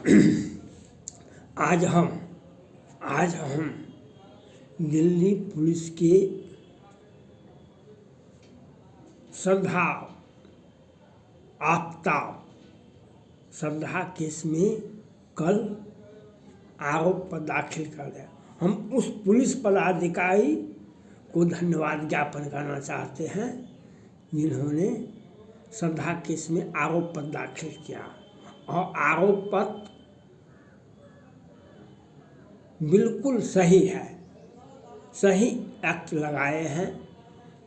आज हम दिल्ली पुलिस के श्रद्धा केस में कल आरोप पर दाखिल कर दिया। हम उस पुलिस पदाधिकारी को धन्यवाद ज्ञापन करना चाहते हैं जिन्होंने श्रद्धा केस में आरोप पत्र दाखिल किया और आरोप पत्र बिल्कुल सही है, सही एक्ट लगाए हैं।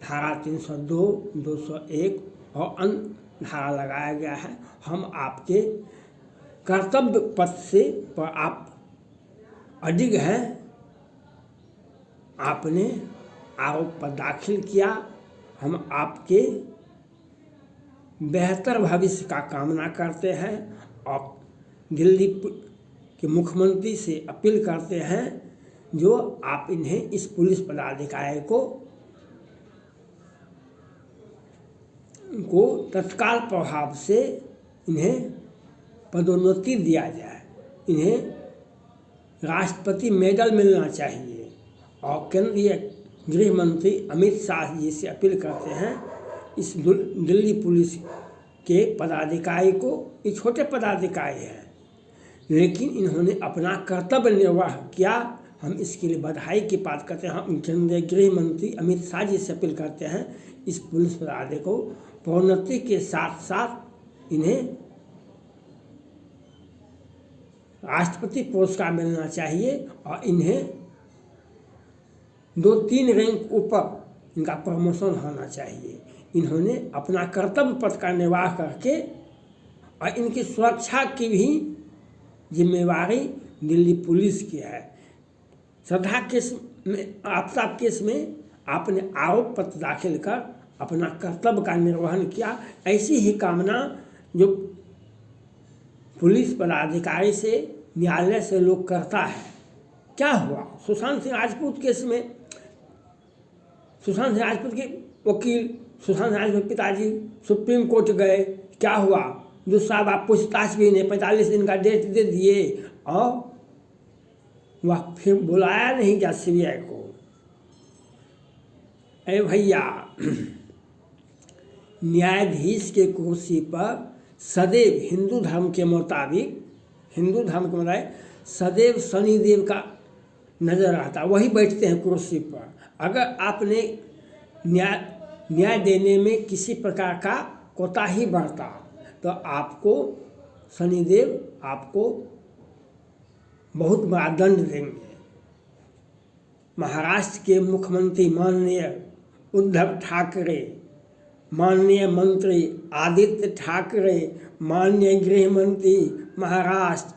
धारा 302, 201 और अन्य धारा लगाया गया है। हम आपके कर्तव्य पथ से पर आप अडिग हैं। आपने आरोप पर दाखिल किया। हम आपके बेहतर भविष्य का कामना करते हैं और दिल्ली के मुख्यमंत्री से अपील करते हैं जो आप इन्हें इस पुलिस पदाधिकारी को तत्काल प्रभाव से इन्हें पदोन्नति दिया जाए। इन्हें राष्ट्रपति मेडल मिलना चाहिए और केंद्रीय गृह मंत्री अमित शाह जी से अपील करते हैं इस दिल्ली पुलिस के पदाधिकारी को, ये छोटे पदाधिकारी हैं लेकिन इन्होंने अपना कर्तव्य निर्वाह किया। हम इसके लिए बधाई की बात करते हैं। हम केंद्रीय गृह मंत्री अमित शाह जी से अपील करते हैं इस पुलिस पदाधिकारी को प्रोन्नति के साथ साथ इन्हें राष्ट्रपति पुरस्कार मिलना चाहिए और इन्हें 2-3 रैंक ऊपर इनका प्रमोशन होना चाहिए। इन्होंने अपना कर्तव्य पथ का निर्वाह करके और इनकी सुरक्षा की भी जिम्मेवारी दिल्ली पुलिस की है। श्रद्धा केस में, आफ्ताब केस में आपने आरोप पत्र दाखिल कर अपना कर्तव्य का निर्वहन किया। ऐसी ही कामना जो पुलिस पदाधिकारी से, न्यायालय से लोग करता है। क्या हुआ सुशांत सिंह राजपूत केस में? सुशांत सिंह राजपूत के वकील, सुशांत सिंह राजपूत पिताजी सुप्रीम कोर्ट गए। क्या हुआ? जो साहब आप पूछताछ भी नहीं, 45 दिन का डेट दे दिए और वह फिर बुलाया नहीं गया सीबीआई को। अरे भैया, न्यायाधीश के कुर्सी पर सदैव हिंदू धर्म के मुताबिक सदैव शनिदेव का नजर आता, वही बैठते हैं कुर्सी पर। अगर आपने न्याय देने में किसी प्रकार का कोताही बरता तो आपको शनिदेव बहुत बड़ा दंड देंगे। महाराष्ट्र के मुख्यमंत्री माननीय उद्धव ठाकरे, माननीय मंत्री आदित्य ठाकरे, माननीय गृह मंत्री महाराष्ट्र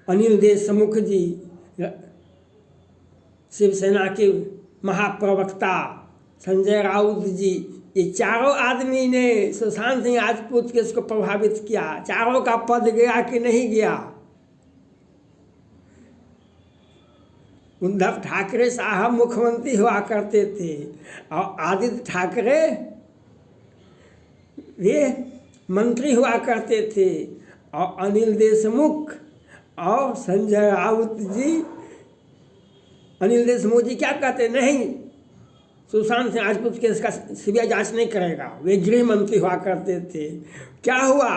अनिल देशमुख जी, शिवसेना के महाप्रवक्ता संजय राउत जी, ये चारों आदमी ने सुशांत सिंह राजपूत केस को प्रभावित किया। चारों का पद गया कि नहीं गया? उद्धव ठाकरे साहब मुख्यमंत्री हुआ करते थे और आदित्य ठाकरे वे मंत्री हुआ करते थे और अनिल देशमुख और संजय राउत जी, अनिल देशमुख जी क्या कहते? नहीं, सुशांत सिंह राजपूत केस का सीबीआई जांच नहीं करेगा। वे गृह मंत्री हुआ करते थे। क्या हुआ?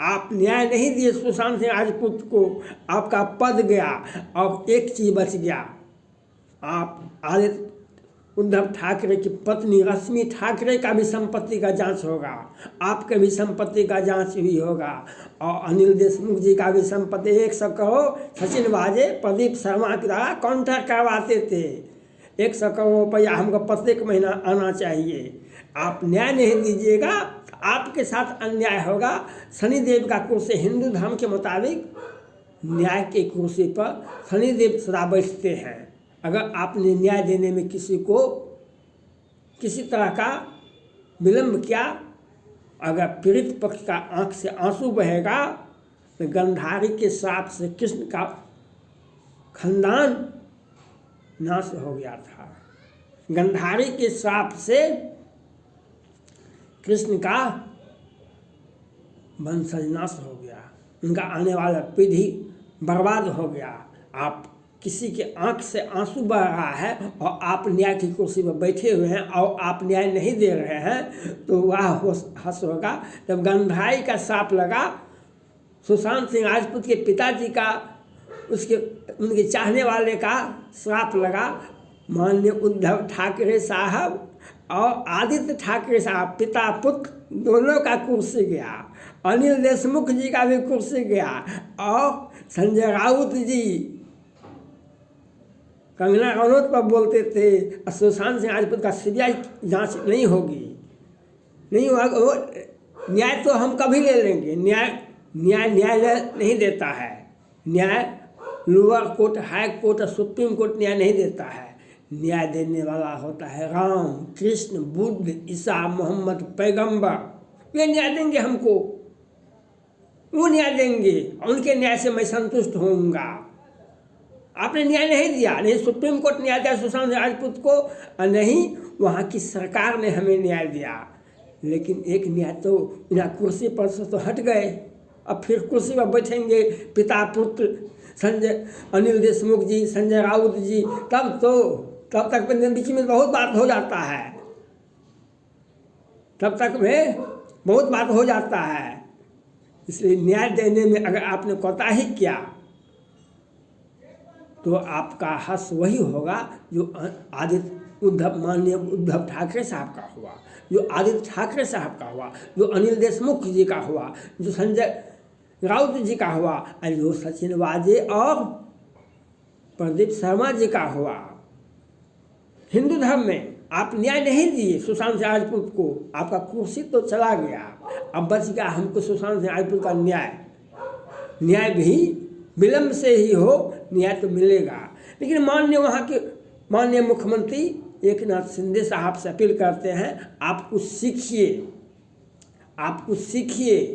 आप न्याय नहीं दिए सुशांत सिंह राजपूत को, आपका पद गया। और एक चीज बच गया, आप आदित्य उद्धव ठाकरे की पत्नी रश्मि ठाकरे का भी संपत्ति का जांच होगा, आपके भी संपत्ति का जांच भी होगा और अनिल देशमुख जी का भी संपत्ति। 100 करोड़ सचिन वाजे प्रदीप शर्मा के द्वारा काउंटर करवाते थे। 100 करोड़ रुपया हमको प्रत्येक महीना आना चाहिए। आप न्याय नहीं दीजिएगा तो आपके साथ अन्याय होगा। शनिदेव का कुर्सी हिंदू धर्म के मुताबिक न्याय के कुर्सी पर शनिदेव सदा बैठते हैं। अगर आपने न्याय देने में किसी को किसी तरह का विलम्ब किया, अगर पीड़ित पक्ष का आंख से आंसू बहेगा तो गंधारी के श्राप से कृष्ण का खानदान नाश हो गया था। गंधारी के श्राप से कृष्ण का वंशज नाश हो गया। उनका आने वाला पीढ़ी बर्बाद हो गया। आप किसी के आंख से आंसू बह रहा है और आप न्याय की कुर्सी पर बैठे हुए हैं और आप न्याय नहीं दे रहे हैं, तो वह हंस होगा। जब गंधाई का सांप लगा सुशांत सिंह राजपूत के पिताजी का, उनके चाहने वाले का श्राप लगा, माननीय उद्धव ठाकरे साहब और आदित्य ठाकरे साहब, पिता पुत्र दोनों का कुर्सी गया। अनिल देशमुख जी का भी कुर्सी गया। और संजय राउत जी कंगना रनौत पर बोलते थे सुशांत सिंह राजपूत का सीबीआई जांच नहीं होगी, नहीं होगा, वो न्याय तो हम कभी ले लेंगे। न्यायालय नहीं देता है न्याय। लोअर कोर्ट, हाई कोर्ट और सुप्रीम कोर्ट न्याय नहीं देता है। न्याय देने वाला होता है राम, कृष्ण, बुद्ध, ईसा, मोहम्मद, पैगंबर। वे न्याय देंगे हमको, वो न्याय देंगे, उनके न्याय से मैं संतुष्ट होऊंगा। आपने न्याय नहीं दिया, नहीं सुप्रीम कोर्ट न्याय दिया सुशांत राजपूत को, और नहीं वहाँ की सरकार ने हमें न्याय दिया। लेकिन एक न्याय तो बिना कुर्सी पर से तो हट गए, अब फिर कुर्सी पर बैठेंगे पिता पुत्र अनिल देशमुख जी, संजय राउत जी, तब तक बीच में बहुत बात हो जाता है, तब तक में बहुत बात हो जाता है। इसलिए न्याय देने में अगर आपने कोताही किया तो आपका हर्ष वही होगा जो माननीय उद्धव ठाकरे साहब का हुआ, जो आदित्य ठाकरे साहब का हुआ, जो अनिल देशमुख जी का हुआ, जो संजय राउत जी का हुआ, और जो सचिन वाजे और प्रदीप शर्मा जी का हुआ। हिंदू धर्म में आप न्याय नहीं दिए सुशांत सिंह राजपूत को, आपका कुर्सी तो चला गया, अब बच गया हमको सुशांत सिंह राजपूत का न्याय। न्याय भी विलम्ब से ही हो, न्याय तो मिलेगा। लेकिन वहाँ के माननीय मुख्यमंत्री एकनाथ शिंदे साहब से अपील करते हैं, आप कुछ सीखिए।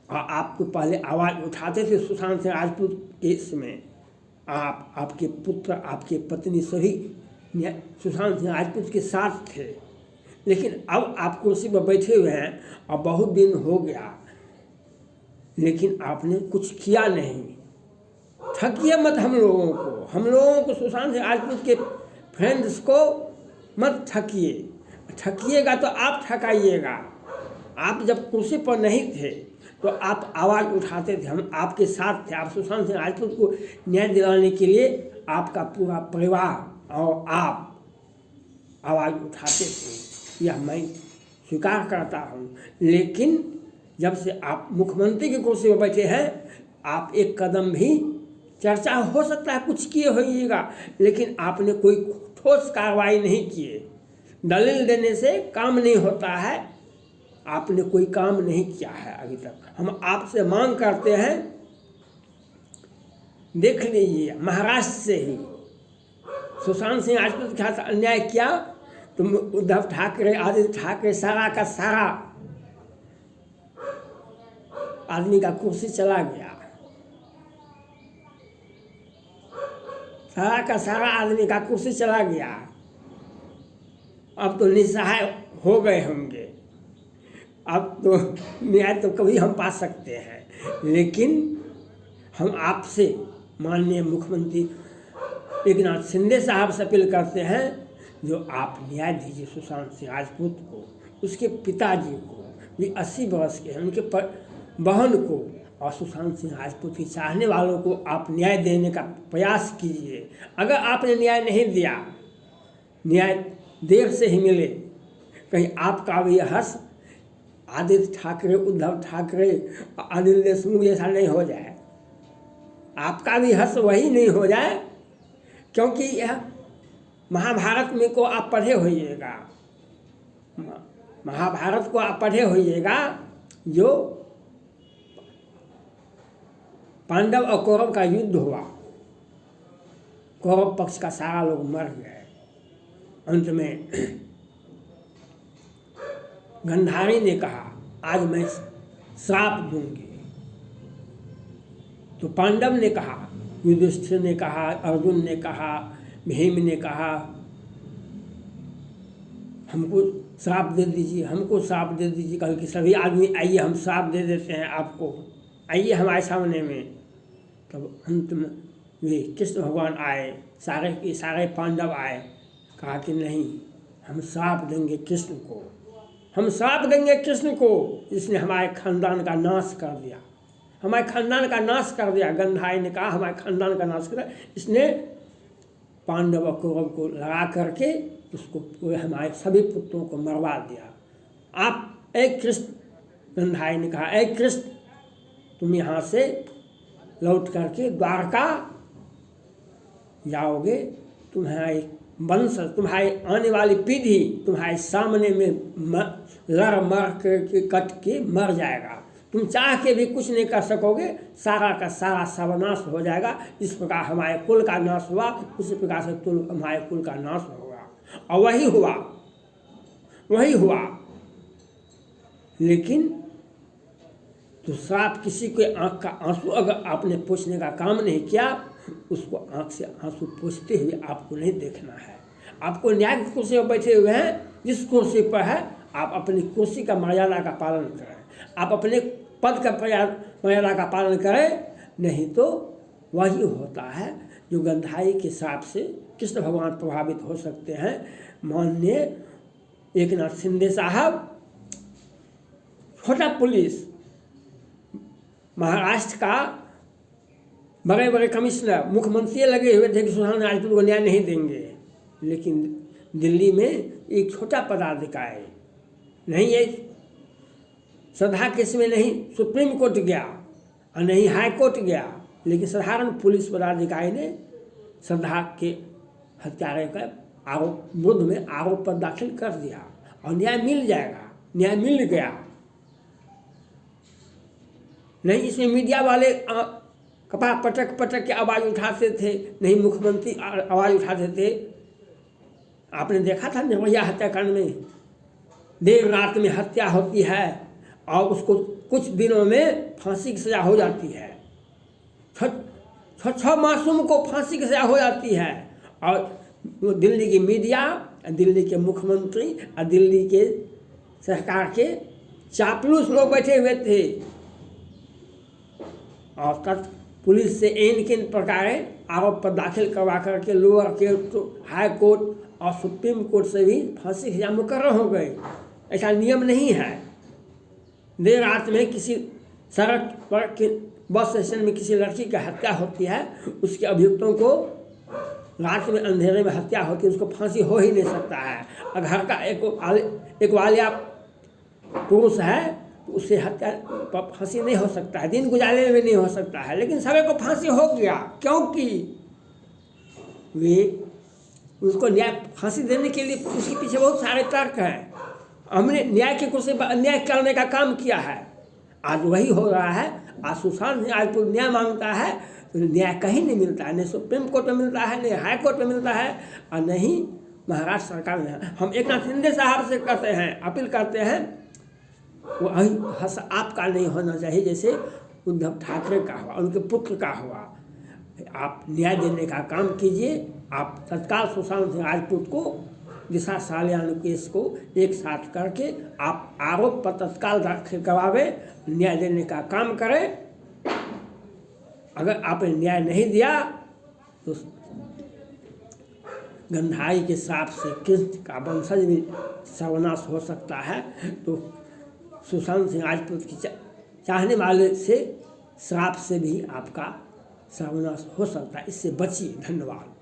और आप तो पहले आवाज़ उठाते थे सुशांत सिंह राजपूत केस में, आपके पुत्र, आपके पत्नी सभी सुशांत सिंह राजपूत के साथ थे। लेकिन अब आप कुर्सी पर बैठे हुए हैं और बहुत दिन हो गया, लेकिन आपने कुछ किया नहीं। ठगिए मत हम लोगों को सुशांत सिंह राजपूत के फ्रेंड्स को मत ठगिएगा तो आप ठकाइएगा। आप जब कुर्सी पर नहीं थे तो आप आवाज़ उठाते थे, हम आपके साथ थे। आप सुशांत सिंह राजपूत को न्याय दिलाने के लिए आपका पूरा परिवार और आप आवाज़ उठाते थे, यह मैं स्वीकार करता हूँ। लेकिन जब से आप मुख्यमंत्री की कुर्सी पर बैठे हैं, आप एक कदम भी, चर्चा हो सकता है कुछ किए होइएगा, लेकिन आपने कोई ठोस कार्रवाई नहीं किए। दलील देने से काम नहीं होता है, आपने कोई काम नहीं किया है अभी तक। हम आपसे मांग करते हैं, देख लीजिए महाराष्ट्र से ही सुशांत सिंह राजपूत के साथ अन्याय किया तो उद्धव ठाकरे, आदित्य ठाकरे, सारा का सारा आदमी का कुर्सी चला गया, सारा का सारा आदमी का कुर्सी चला गया। अब तो निसहाय हो गए होंगे, अब तो न्याय तो कभी हम पा सकते हैं। लेकिन हम आपसे माननीय मुख्यमंत्री एकनाथ शिंदे साहब से अपील करते हैं, जो आप न्याय दीजिए सुशांत सिंह राजपूत को, उसके पिताजी को भी 80 वर्ष के हैं, उनके बहन को, और सुशांत सिंह राजपूत की चाहने वालों को आप न्याय देने का प्रयास कीजिए। अगर आपने न्याय नहीं दिया, न्याय देर से ही मिले, कहीं आपका भी हर्ष आदित्य ठाकरे, उद्धव ठाकरे, अनिल देशमुख जैसा नहीं हो जाए, आपका भी हर्ष वही नहीं हो जाए। क्योंकि यह महाभारत में को आप पढ़े होइएगा, महाभारत को आप पढ़े होइएगा, जो पांडव और कौरव का युद्ध हुआ, कौरव पक्ष का सारा लोग मर गए, अंत में गंधारी ने कहा आज मैं श्राप दूंगी, तो पांडव ने कहा, युधिष्ठिर ने कहा, अर्जुन ने कहा, भीम ने कहा हमको श्राप दे दीजिए, हमको श्राप दे दीजिए। कल कि सभी आदमी आइए हम श्राप दे देते हैं आपको, आइए हमारे सामने में। तब अंत में वे कृष्ण भगवान आए, सारे के सारे पांडव आए, कहा कि नहीं, हम श्राप देंगे कृष्ण को, हम श्राप देंगे कृष्ण को, जिसने हमारे खानदान का नाश कर दिया, हमारे खानदान का नाश कर दिया। गंधाई ने कहा हमारे खानदान का नाश कर, इसने पांडव और कौरव को लगा करके उसको पूरे हमारे सभी पुत्रों को मरवा दिया। आप एक कृष्ण, गंधाई ने कहा एक कृष्ण, तुम यहाँ से लौट करके द्वारका जाओगे, तुम्हारे वंश, तुम्हारी आने वाली पीढ़ी तुम्हारे सामने में लड़ मर के कट के मर जाएगा, तुम चाह के भी कुछ नहीं कर सकोगे, सारा का सारा सर्वनाश हो जाएगा। इस प्रकार हमारे कुल का नाश हुआ, उसी प्रकार से तुम हमारे कुल का नाश होगा। और वही हुआ, वही हुआ। लेकिन तो श्राप किसी के आँख का आंसू अगर आपने पोंछने का काम नहीं किया, उसको आँख से आंसू पोंछते हुए आपको नहीं देखना है। आपको न्याय की कुर्सी पर बैठे हुए हैं, जिस कुर्सी पर है आप अपनी कुर्सी का मर्यादा का पालन करें, आप अपने पद का मर्यादा का पालन करें, नहीं तो वही होता है जो गंधाई के श्राप से कृष्ण भगवान प्रभावित हो सकते हैं। माननीय एकनाथ शिंदे साहब, छोटा पुलिस, महाराष्ट्र का बड़े बड़े कमिश्नर, मुख्यमंत्री लगे हुए थे कि सुशांत राजपूत को न्याय नहीं देंगे, लेकिन दिल्ली में एक छोटा पदाधिकारी नहीं, ये श्रद्धा केस में नहीं सुप्रीम कोर्ट गया और नहीं हाई कोर्ट गया, लेकिन साधारण पुलिस पदाधिकारी ने श्रद्धा के हत्यारे का आरोप विरुद्ध में आरोप पर दाखिल कर दिया और न्याय मिल जाएगा, न्याय मिल गया। नहीं इसमें मीडिया वाले कपार पटक पटक के आवाज़ उठाते थे, नहीं मुख्यमंत्री आवाज़ उठाते थे। आपने देखा था निर्भया हत्याकांड में देर रात में हत्या होती है और उसको कुछ दिनों में फांसी की सज़ा हो जाती है। छह मासूम को फांसी की सज़ा हो जाती है और दिल्ली की मीडिया, दिल्ली के मुख्यमंत्री और दिल्ली के सरकार के चापलूस लोग बैठे हुए थे और तब पुलिस से इन किन प्रकार आरोप पर दाखिल करवा करके लोअर कोर्ट, हाई कोर्ट और सुप्रीम कोर्ट से भी फांसी की सज़ा मुकर्रर हो गई। ऐसा नियम नहीं है। देर रात में किसी सड़क पर बस स्टेशन में किसी लड़की की हत्या होती है, उसके अभियुक्तों को रात में अंधेरे में हत्या होती है, उसको फांसी हो ही नहीं सकता है। और घर का एक वालिया पुरुष है तो उससे हत्या फांसी नहीं हो सकता है, दिन गुजारने में नहीं हो सकता है, लेकिन सभी को फांसी हो गया क्योंकि वे उसको न्याय फांसी देने के लिए उसके पीछे बहुत सारे तर्क हैं। हमने न्याय की कुर्सी पर अन्याय करने का काम किया है, आज वही हो रहा है। आज सुशांत राजपूत न्याय मांगता है तो न्याय कहीं नहीं मिलता है, नहीं सुप्रीम कोर्ट में मिलता है, नहीं हाई कोर्ट में मिलता है और नहीं महाराष्ट्र सरकार में। हम एकनाथ शिंदे साहब से करते हैं, अपील करते हैं, वो आपका नहीं होना चाहिए जैसे उद्धव ठाकरे का हुआ, उनके पुत्र का हुआ। आप न्याय देने का काम कीजिए। आप तत्काल सुशांत सिंह राजपूत को दिशा सालियान केस को एक साथ करके आप आरोप पर तत्काल दाखिल करवावे, न्याय देने का काम करें। अगर आपने न्याय नहीं दिया तो गंधाई के श्राप से कृष्ण का वंशज भी सर्वनाश हो सकता है। तो सुशांत सिंह राजपूत की चाहने वाले से श्राप से भी आपका सर्वनाश हो सकता है। इससे बचिए। धन्यवाद।